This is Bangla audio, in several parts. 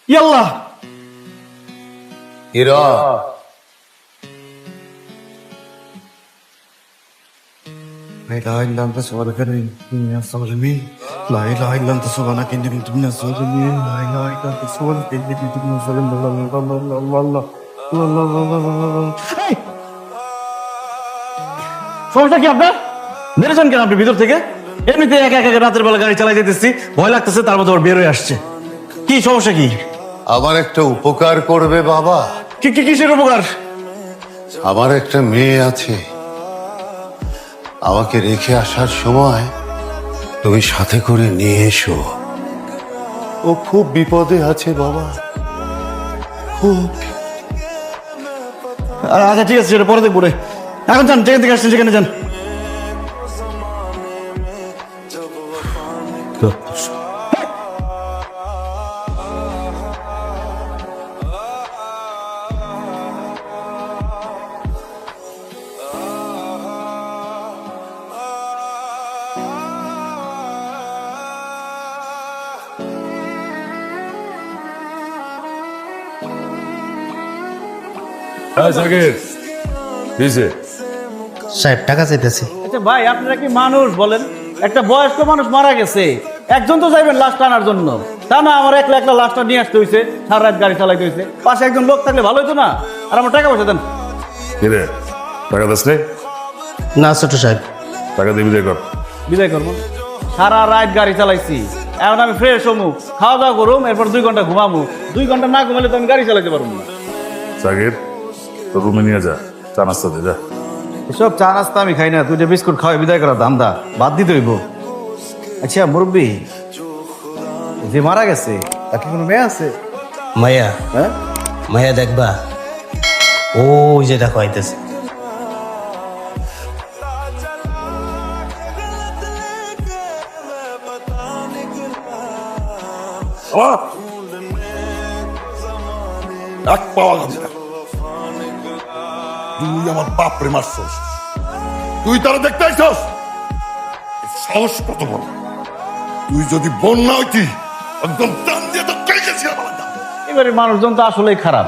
ইয়াল্লাহ হীরা لا إله إلا أنت سبحانك إني من الظالمين لا إله إلا أنت سبحانك إني كنت من الظالمين لا إله إلا أنت سبحانك إني كنت من الظالمين الله সমস্যা কি আপনার বেরোছেন কেন আপনি ভিতর থেকে এমনিতে একা একা রাতের বেলা গাড়ি চালাই যেতেছি ভয় লাগতেছে তার মধ্যে আবার বের হয়ে আসছে কি সমস্যা কি আমার একটা উপকার করবে বাবা। কি কি কিসের উপকার আমার একটা মেয়ে আছে, আমাকে রেখে আসার সময় তুমি সাথে করে নিয়ে এসো। ও খুব বিপদে আছে বাবা, খুব। আচ্ছা ঠিক আছে সেটা পরে দেখবো রে এখন যান যেখান থেকে আসছেন সেখানে যান সাহেব টাকা চাইতেছি। আচ্ছা ভাই আপনারা কি মানুষ বলেন একটা বয়স্ক মানুষ মারা গেছে একজন তো যাইবেন লাশ টানার জন্য তা না আমার একলা একলা লাশটা নিয়ে আসতে হয়েছে সারা রাত গাড়ি চালাইতে হয়েছে পাশে একজন লোক থাকলে ভালো হতো না আর আমার টাকা পয়সা দেন কিরে টাকা দাস রে? না ছোট সাহেব, টাকা দিয়ে বিদায় কর। বিদায় করবো সারা রাত গাড়ি চালাইছি এখন আমি ফ্রেশ হমু খাওয়া দাওয়া করুম এরপর 2 ঘন্টা ঘুমামু 2 ঘন্টা না ঘুমালে তো আমি গাড়ি চালাইতে পারবো না সাকিব তোর রুমে নিয়ে যা, চা নাস্তা দে যা। এসব চা নাস্তা আমি খাই না 2টা বিস্কুট খাওয়াই বিদায় করা ধান্দা বাদ দিতে হইব আচ্ছা মুরব্বী যে মারা গেছে তার কি কোনো মেয়ে আছে মায়া হ্যাঁ মায়া দেখবা ওই যে দেখো আইতেছে। এক পাওয়া যাবে না। তুই আমার বাপরে মারছস, তুই তারা দেখতে আইছস, সাহস কত বড়। তুই যদি বোন না হইতি একদম টান দিয়ে তো কে গেছিলাম। এবারে মানুষজন তো আসলেই খারাপ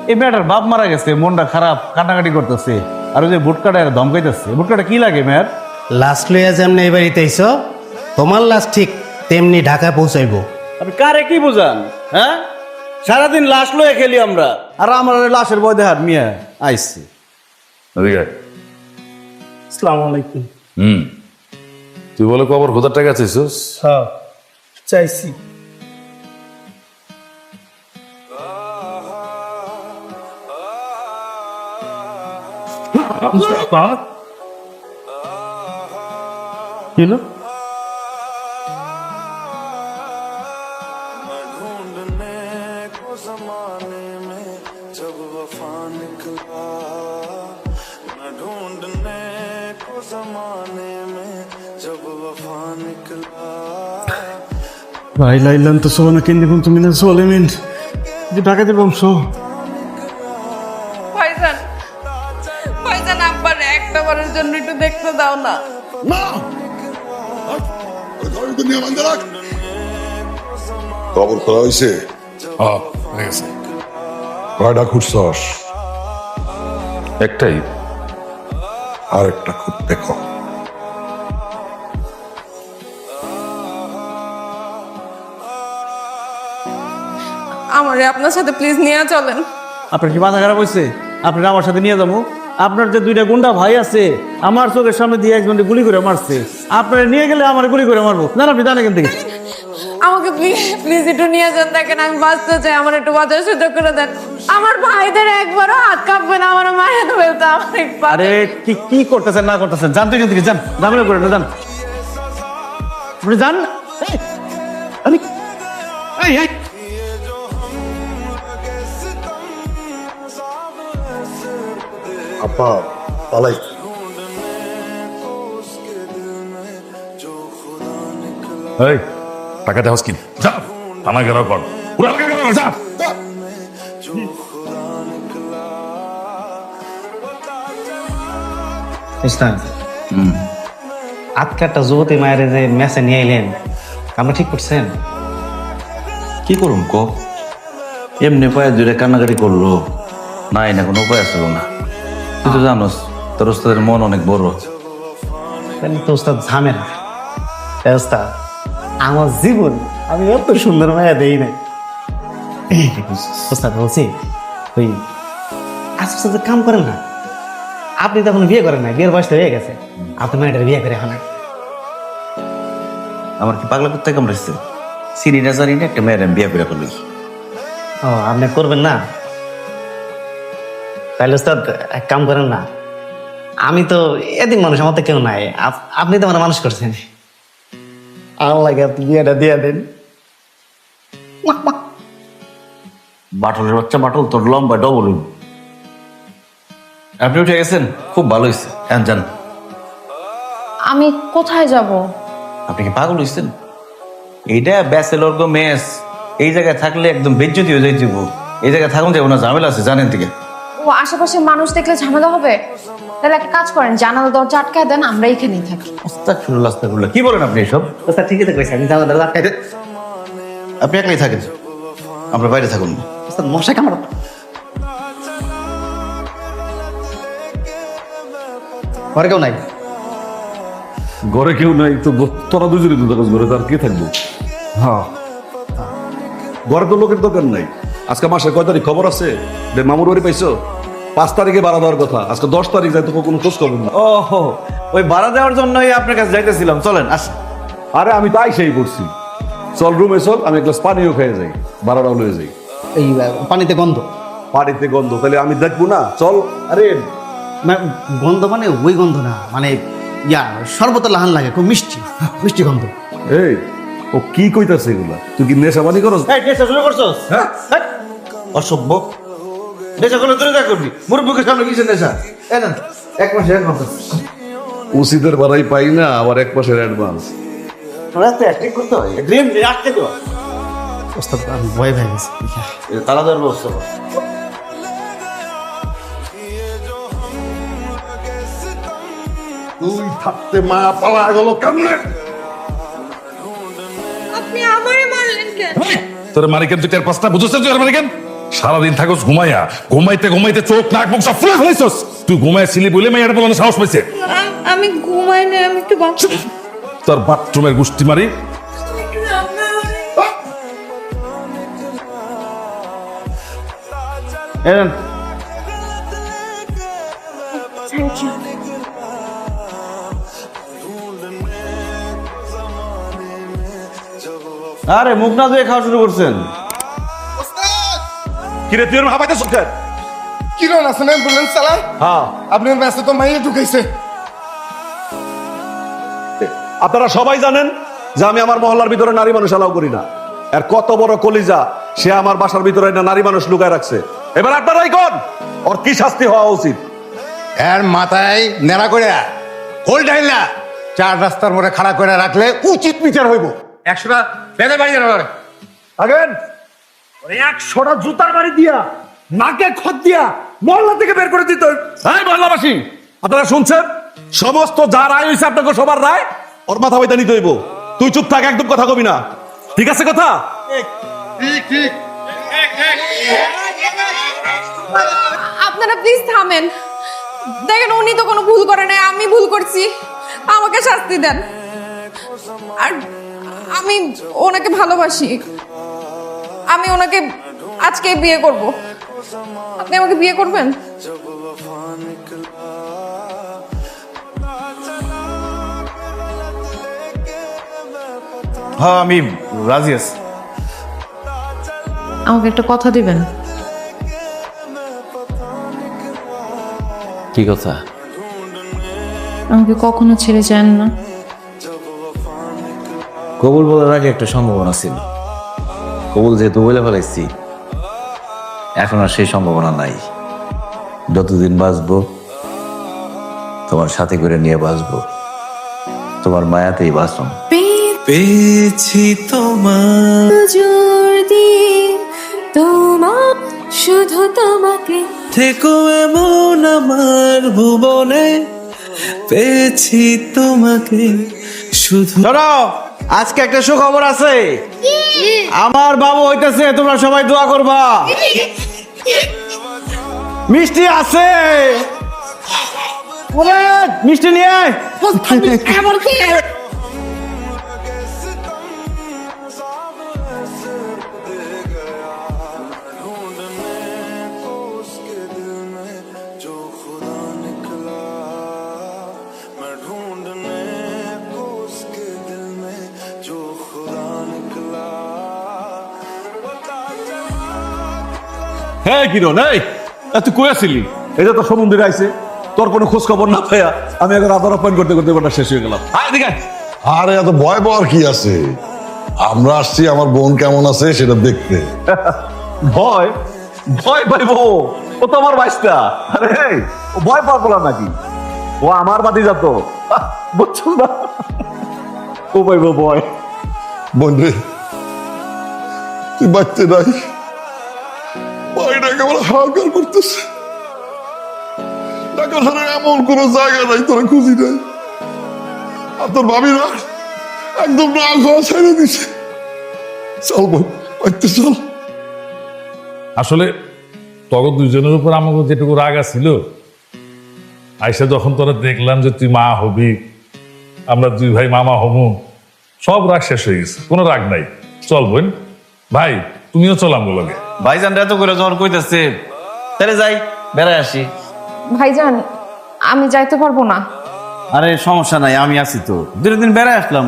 এই মেয়েটার বাপ মারা গেছে মনটা খারাপ কাটাকাটি করতেছে আর ওই যে বুটকাটা ধমকাইতেছে বুটকাটা কি লাগে মেয়ের লাস্ট লইয়া যেমনি এই বাড়িতে আইছো তোমার লাস্ট ঠিক তেমনি ঢাকায় পৌঁছাইবো। আপনি কারে কি বুঝান হ্যাঁ সারাদিন লাশ লয়ে খেলি আমরা আর আমার ওই লাশের বয় দেখার মিয়া আইসি এদিকে আয়। আসসালামু আলাইকুম। তুই বলে কবর খোদার টাকা চাইছিস? হ্যাঁ চাইছি। কি হলো ভাই লাইলাম তো সোনা কিনে কোন তুমি না সোলেমিন যে ঢাকাতে বংশ ভাইজান ভাইজান আব্বার একটা বারের জন্য একটু দেখতে দাও না। না, ওই ঘরের নিয়ে বান্ধা রাখ। খবর করা হয়েছে? হ্যাঁ হয়ে গেছে। কয়টা খুঁজছস? একটাই। আর একটা খুব দেখো। আমারে আপনার সাথে প্লিজ নিয়ে চলেন। আপনার কি মাথা খারাপ হয়েছে আপনার আমার সাথে নিয়ে যাবো আপনার যে 2টা গুন্ডা ভাই আছে আমার চোখের সামনে দিয়ে একজনকে গুলি করে মারছে আপনারা নিয়ে গেলে আমার গুলি করে মারবো না আপনি জানেন এখান থেকে আমাকে প্লিজ একটু নিয়ে যান, দেখেন আমি বাঁচতে চাই, আমার একটু বাঁচার সুযোগ করে দেন। আমার ভাইদের একবারও হাত কাঁপবে না, আমার মায়ের ফেলতে আমার একবার। আরে কি কি করতেছেন না করতেছেন জান তো এখান থেকে যান ঝামেলা করে না যান আপনি যান এই, আরে এই এই আপা পালাই। এই টাকা দেওয়াস কিন যা, থানা ঘেরাও কর, পুরা এলাকা ঘেরাও কর, যা। ইসলাম আজকে একটা যুবতী মায়ের যে মেসে নিয়ে এলেন আপনি ঠিক করছেন? কি করুম ক এমনি পায়ে দূরে কান্নাকাটি করলো, নাই না কোনো উপায় আসলো না। তুই তো জানোস তোর ওস্তাদের মন অনেক বড়। তাহলে তো ওস্তাদ ঝামেলা। ওস্তাদ আমার জীবন আমি অত সুন্দর মায়া দেই নাই। ওস্তাদ বলছি ওই আস্তে কাম করেন না, আপনি তো এখন বিয়ে করেন না, বিয়ের বয়সটা হয়ে গেছে, আপনি মেয়েটার বিয়ে করে এখন। আমার কি পাগলা করতে কামড়েছে? চিনি না জানি না একটা মেয়ের আমি বিয়ে করে করলি। ও আপনি করবেন না? তাহলে ওস্তাদ এক কাম করেন না, আমি তো এদিক মানুষ, আমার তো কেউ নাই, আপনি তো আমার মানুষ করছেন, আমার লাগে আপনি বিয়েটা দিয়ে দেন। বাটলের বাচ্চা বাটল, তোর লম্বা ডবল। আপনি উঠে গেছেন, খুব ভালো হয়েছে। হ্যাঁ যান। আমি কোথায় যাব? আপনি কি পাগল হয়েছেন? এইটা ব্যাচেলর গো মেস, এই জায়গায় থাকলে একদম বেজ্জতি হয়ে যাইতে। এই জায়গায় থাকুন যাবো না, ঝামেলা আছে জানেন থেকে। ও আশেপাশে মানুষ দেখলে ঝামেলা হবে, তাহলে একটা কাজ করেন, জানালা দরজা আটকায় দেন, আমরা এখানেই থাকি। আস্তাগফিরুল্লাহ, আস্তাগফিরুল্লাহ। কি বলেন আপনি এসব? ওস্তাদ ঠিকই তো কইছেন, আমি জানা দাদা আপনি একলাই থাকেন, আমরা বাইরে থাকুন। ওস্তাদ মশা কামড়। ঘরে কেউ নাই? ঘরে কেউ নাই তো, তোরা দুজনই তো থাকস ঘরে, তার কে থাকবো? হ্যাঁ, ঘরে তো লোকের দোকান নাই। আজকে মাসের কয় তারিখ খবর আছে? মামুর বাড়ি পাইছো? 5 তারিখে ভাড়া দেওয়ার কথা, আজকে 10 তারিখ যায়, তো কোনো খোঁজ খবর না। ও ওই ভাড়া দেওয়ার জন্যই আপনার কাছে যাইতেছিলাম, চলেন আস। আরে আমি তাই সেই করছি, চল রুমে চল, আমি এক গ্লাস পানিও খেয়ে যাই, ভাড়াটাও লয়ে যাই। এই পানিতে গন্ধ। পানিতে গন্ধ তাহলে আমি দেখবো না? চল। আরে গন্ধ মানে ওই গন্ধ না, মানে ইয়া সর্বত লাহান লাগে, খুব মিষ্টি মিষ্টি গন্ধ। এই ও কি কইতাছে এগুলা? তুই কি নেশা পানি করস? এই নেশা শুরু করছস? হ্যাঁ, অসভ্য। নেশা করলে তুই যা করবি, মুরব্বীকে সামনে কিসের নেশা? এই না, এক মাসে এক মাস উচিতের ভাড়াই পাই না, আবার 1 মাসের অ্যাডভান্স। রাতে অ্যাক্টিং করতে হয়, ড্রিম রাখতে তো। ওস্তাদ আমি ভয় পেয়ে গেছি। তালা দেওয়ার ব্যবস্থা কর। তুই থাকতে মা পালা গেল কেমনে? আপনি আমারে মারলেন কেন? তোর মালিকেন তুই 4-5টা বুঝছিস? তুই আর মালিকেন সারাদিন থাকস ঘুমাইয়া, ঘুমাইতে ঘুমাইতে চোখ নাক মুখ সব ফুলে ফেলেছস। তুই ঘুমাইছিলি বলে মেয়েটা বলানো সাহস পাইছে। আমি ঘুমাই না, আমি একটু তোর বাথরুমের গুষ্টি মারি। এই নেন। Thank you. আরে মুখ না ধুয়ে খাওয়া শুরু করছেন? কিরে তুই এরকম হাবাইতে সুখের? কিরণ আছেন অ্যাম্বুলেন্স চালান? হ্যাঁ, আপনার ম্যাচে তো মাইয়ে ঢুকাইছে। আপনারা সবাই জানেন যে আমি আমার মহল্লার ভিতরে নারী মানুষ অ্যালাউ করি না। আর কত বড় কলিজা, সে আমার বাসার ভিতরে একটা নারী মানুষ লুকায় রাখছে। এবার আপনারাই কোন ওর কি শাস্তি হওয়া উচিত? এর মাথায় নেড়া করে হোল ডাইলা 4 রাস্তার মোড়ে খাড়া করে রাখলে উচিত বিচার হইব। 100টা বেঁধে বাড়ি যাবে। আগেন 100টা জুতার বাড়ি দিয়া, নাকে খত দিয়া মহল্লা থেকে বের করে দিত। এই মহল্লাবাসী, আপনারা শুনছেন? সমস্ত যা রায় হয়েছে আপনাকে সবার রায়, ওর মাথা বইতে নিতে হইব। তুই চুপ থাক, একদম কথা কবি না, ঠিক আছে? কথা ঠিক ঠিক। আপনারা প্লিজ থামেন, দেখেন উনি তো কোনো ভুল করে নাই, আমি ভুল করছি, আমাকে শাস্তি দেন। আর আমি ওনাকে ভালোবাসি, আমি ওনাকে আজকে বিয়ে করব। আপনি আমাকে বিয়ে করবেন? হ্যাঁ আমি রাজি আছি। আমাকে একটা কথা দিবেন? কি কথা? আমাকে কখনো ছেড়ে যান না। কবুল বলার আগে একটা সম্ভাবনা ছিল, কবুল যেহেতু বলে ফেলাইছি, এখন আর সেই সম্ভাবনা নাই। যতদিন বাঁচবো তোমার সাথে করে নিয়ে বাঁচবো, তোমার মায়াতেই বাঁচব। পেয়েছি তোমার জোর দিয়ে তোমার, শুধু তোমাকে থেকো এমন আমার ভুবনে, পেয়েছি তোমাকে শুধু। শোনো, আজকে একটা সুখবর আছে। কি আমার বাবু হইতেছে, তোমরা সবাই দোয়া করবা। মিষ্টি আছে, ওরে, মিষ্টি নিয়ে আয়। হ্যাঁ কিরণ, এই তুই কই আসিলি? এটা তো সমুদ্রে আইছে, তোর কোনো খোঁজ খবর না পাইয়া আমি এখন আদার অপয়েন্ট করতে করতে ব্যাপারটা শেষ হয়ে গেলাম। আয় এদিকে আয়। আরে এত ভয় পাওয়ার কি আছে? আমরা আসছি আমার বোন কেমন আছে সেটা দেখতে। ভয় ভয় পাইবো? ও তো আমার বাইশটা। আরে এই, ও ভয় পাওয়ার বলার নাকি? ও আমার বাদি যাতো, বুঝছো না? ও পাইবো ভয়। বোন রে, তুই বাচ্চা নাই, বাড়িটাকে আমার হাহাকার করতেছে। ঢাকা শহরে এমন কোনো জায়গা নাই তোরা খুঁজি নাই। আর তোর ভাবি না একদম না খাওয়া ছেড়ে দিছে। চল বোন, বাড়িতে চল। আসলে তখন দুজনের উপর আমাকে যেটুকু রাগ ছিল, আইসা যখন তোরা দেখলাম যে তুই মা হবি, আমরা দুই ভাই মামা হমু, সব রাগ শেষ হয়ে গেছে, কোনো রাগ নাই। চল বোন, ভাই তুমিও চল আমগো লগে। ভাইজান এত করে যখন কইতেছে, তাহলে যাই, বেড়ায় আসি। ভাইজান আমি যাইতে পারবো না। আরে সমস্যা নাই, আমি আছি তো, দিন বেড়ায় আসলাম,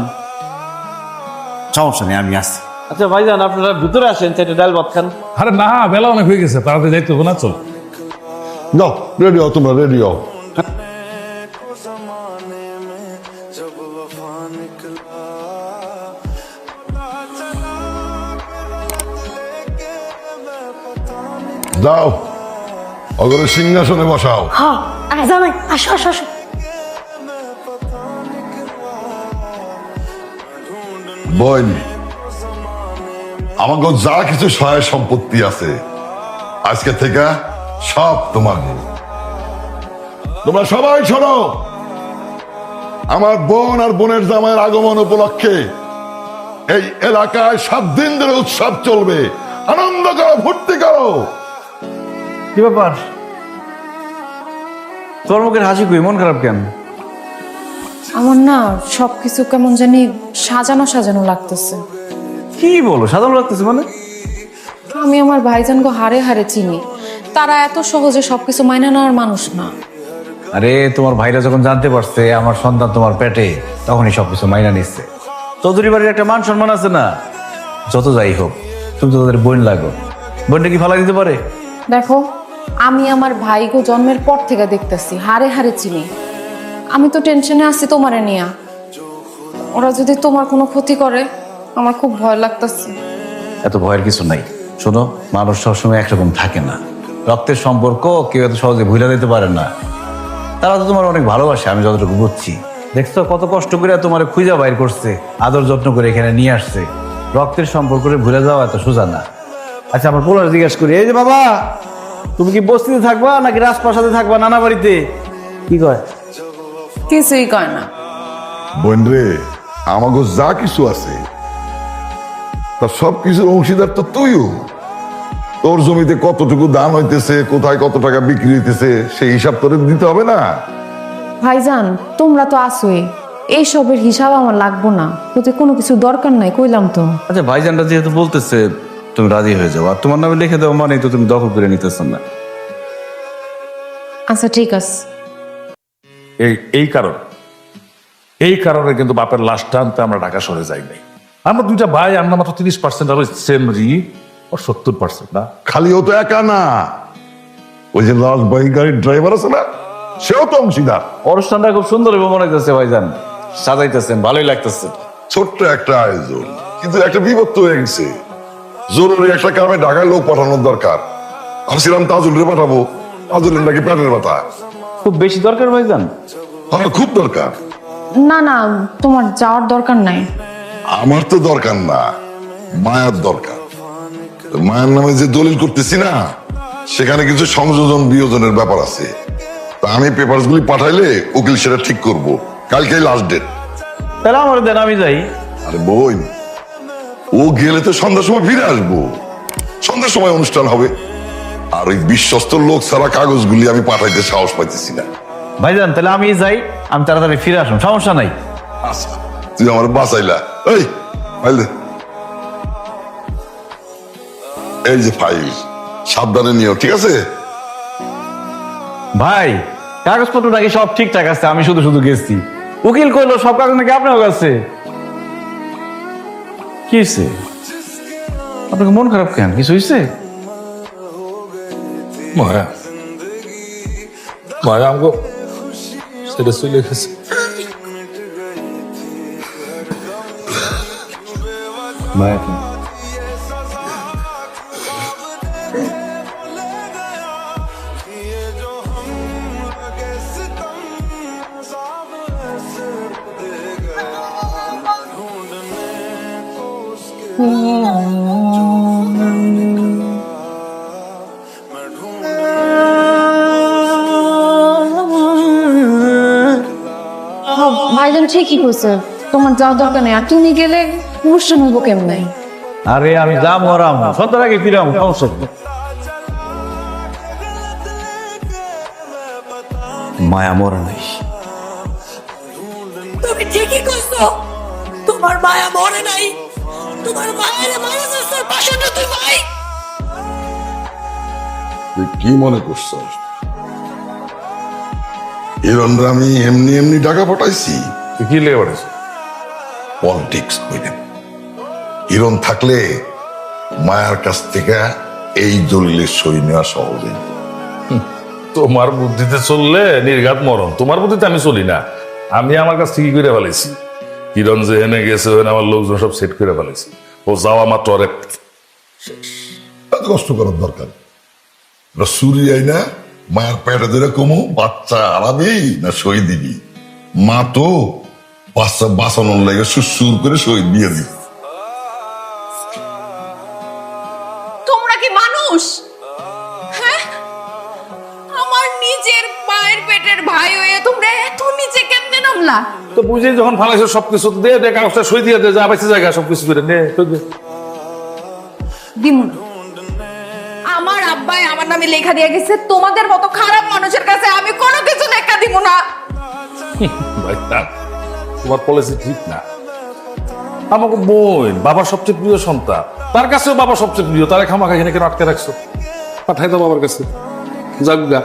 সমস্যা নেই, আমি আছি। আচ্ছা ভাইজান, আপনারা ভিতরে আসেন, সেটা ডাল ভাত খান। আরে না, বেলা অনেক হয়ে গেছে, তাড়াতাড়ি যাইতে হবে না, চল। যাও, রেডি হও, তোমরা রেডি হও। যাও, অগরে সিংহাসনে বসাও। হ্যাঁ জামাই, আসো আসো আসো। বোন, আমাকে যা কিছু সহায় সম্পত্তি আছে আজকে থেকে সব তোমার। তোমরা সবাই শোনো, আমার বোন আর বোনের জামাইয়ের আগমন উপলক্ষে এই এলাকায় 7 দিন ধরে উৎসব চলবে। আনন্দ করো, ফুর্তি করো। কি ব্যাপার, তোর মুখের হাসি কই, মন খারাপ কেন? আমার না সবকিছু কেমন জানি সাজানো সাজানো লাগতেছে। কি বলো, সাধারণ লাগতেছে মানে? আমি আমার ভাইজানকে হারে হারে চিনি, তারা এত সহজে সবকিছু মাইনা নেওয়ার মানুষ না। আরে তোমার ভাইরা যখন জানতে পারছে আমার সন্তান তোমার পেটে, তখনই সবকিছু মাইনা নিচ্ছে। চৌধুরী বাড়ির একটা মান সম্মান আছে না? যত যাই হোক, তুমি তো তাদের বোন লাগো, বোনটা কি ফালা দিতে পারে? দেখো, আমি আমার ভাইকে জন্মের পর থেকে দেখতেছি, হারে হারে চিনি। আমি তো টেনশনে আছি তোমারে নিয়া, ওরা যদি তোমার কোনো ক্ষতি করে আমার খুব ভয় লাগতেছে। এত ভয়ের কিছু নাই। শোনো, মানুষ সবসময় একরকম থাকে না, রক্তের সম্পর্ক কেউ এত সহজে ভুলে দিতে পারে না। তারা তো তোমার অনেক ভালোবাসে, আমি যতটুকু বুঝছি। দেখছো কত কষ্ট করে তোমার খুঁজা বাইর করছে, আদর যত্ন করে এখানে নিয়ে আসছে। রক্তের সম্পর্ক ভুলে যাওয়া এত সোজা না। আচ্ছা, আমার পোলার জিজ্ঞাসা করি, এই যে বাবা, তুমি কি বস্তিতে থাকবা নাকি রাজপ্রাসাদে থাকবা, নানা বাড়িতে? কি কয়? কিছুই কয় না। বোন রে, আমাকে যা কিছু আছে তার সব কিছুর অংশীদার তো তুইও। তোর জমিতে কতটুকু দান হইতেছে, কোথায় কত টাকা বিক্রি হইতেছে, সেই হিসাব তোরে দিতে হবে না? ভাইজান তোমরা তো আসোই, এইসবের হিসাব আমার লাগবো না, ওতে কোনো কিছু দরকার নাই, কইলাম তো। আচ্ছা, ভাইজানটা যেহেতু বলতেছে তুমি রাজি হয়ে যাও, আর তোমার নামে লিখে দেওয়া মানে তো তুমি দখল করে নিতেছ না। আচ্ছা ঠিক আছে। এই কারণে কিন্তু বাপের লাশটা আনতে আমরা ঢাকা শহরে যাই নাই। আমরা দুইটা ভাই, আমরা মাত্র 30%, আর ওই সেমরি ও 70% না। খালি ও তো একা না, ওই যে লাল বাই গাড়ির ড্রাইভার আছে না, সেও তো অংশীদার। অনুষ্ঠানটা খুব সুন্দর এবং মনে হইতেছে ভাইজান, সাজাইতেছেন, ভালোই লাগতেছে। ছোট্ট একটা আয়োজন, কিন্তু একটা বিপত্ত হয়ে গেছে। জরুরি একটা কারণে ঢাকায় লোক পাঠানোর দরকার। ভাবছিলাম তাজুলরে পাঠাবো, তাজুলের নাকি পেটের ব্যথা। খুব বেশি দরকার ভাইজান? আমার খুব দরকার। না না, তোমার যাওয়ার দরকার নাই। আমার তো দরকার না, মায়ার দরকার। তো মায়ের নামে যে দলিল করতেছি না, সেখানে কিছু সংযোজন বিয়োজনের ব্যাপার আছে। তা আমি পেপারস গুলি পাঠাইলে উকিল সেটা ঠিক করব। কালকেই লাস্ট ডেট। তাহলে আমার দেন, আমি যাই। আরে বই, ও গেলে তো সন্ধ্যার সময় ফিরে আসবো, সন্ধ্যার সময় অনুষ্ঠান হবে। আর ওই বিশ্বস্ত লোক ছাড়া কাগজগুলি আমি পাঠাইতে সাহস পাইতেছি না। ভাইজান তাহলে আমি যাই, আমি তাড়াতাড়ি ফিরে আসুন, সমস্যা নাই। আচ্ছা, তুই আমার বাঁচাইলা। এই ফাইল দে। এই যে ফাইল, সাবধানে নিও, ঠিক আছে? ভাই কাগজপত্র নাকি সব ঠিকঠাক আছে, আমি শুধু শুধু গেছি। উকিল কইলো সব কাগজ নাকি আপনার কাছে। কি হয়েছে আপনাকে, মন খারাপ কেন, কিছু হয়েছে? মায়া মায়া আমাকে সেটা চলে গেছে। ভাইজান ঠিকই কইছে, তোমার যাওয়ার দরকার নেই। আর তুমি গেলে অনুষ্ঠান হইব কেমনে? আরে আমি যাম ওরাম, সন্ধ্যার আগে ফিরে আসবো, সমস্যা নেই। মায়া মরা নাই। তুমি ঠিকই কইছো, তোমার মায়া মরে নাই, তোমার মায়ের মারা যাচ্ছে পাশাটা তুই ভাই। তুই কি মনে করছস হিরণরা আমি এমনি এমনি টাকা পাঠাইছি? তুই কি লেগে পড়েছ? পলিটিক্স কইলে হিরণ থাকলে মায়ার কাছ থেকে এই দলিলের সই নেওয়া সহজে। তোমার বুদ্ধিতে চললে নির্ঘাত মরণ, তোমার বুদ্ধিতে আমি চলি না। আমি আমার কাছ থেকে করে ফেলেছি, কিরণ যে এনে গেছে আমার লোকজন সব সেট করে ফেলেছি। ও যাওয়া মাত্র এত কষ্ট করার দরকার সুরি আই না মায়ের পেটে ধরে কমু বাচ্চা আলাবি না সই দিবি? মা তো বাচ্চা বাঁচানোর লাগে সুর করে সই দিয়ে দিবি। তোমরা কি মানুষ? হ্যাঁ, আমার নিজের মায়ের পেটের ভাই হয়ে তোমরা এত নিচে কেমনে নামলা? তো বুঝে যখন ফালাইছো সবকিছু দিয়ে দে, কাগজটা সই দিয়ে দে, যা পাইছে জায়গা সবকিছু করে নে। দিমু না। আমার আব্বাই আমার নামে লেখা দিয়ে গেছে, তোমাদের মতো খারাপ মানুষের কাছে আমি কোনো কিছু লেখা দিব না। ভাই না, তোমার পলিসি ঠিক না। আমাকে বোন বাবার সবচেয়ে প্রিয় সন্তান, তার কাছেও বাবা সবচেয়ে প্রিয়, তারা খামাখা এখানে কেন আটকে রাখছো? পাঠাই দাও বাবার কাছে, যাক গা।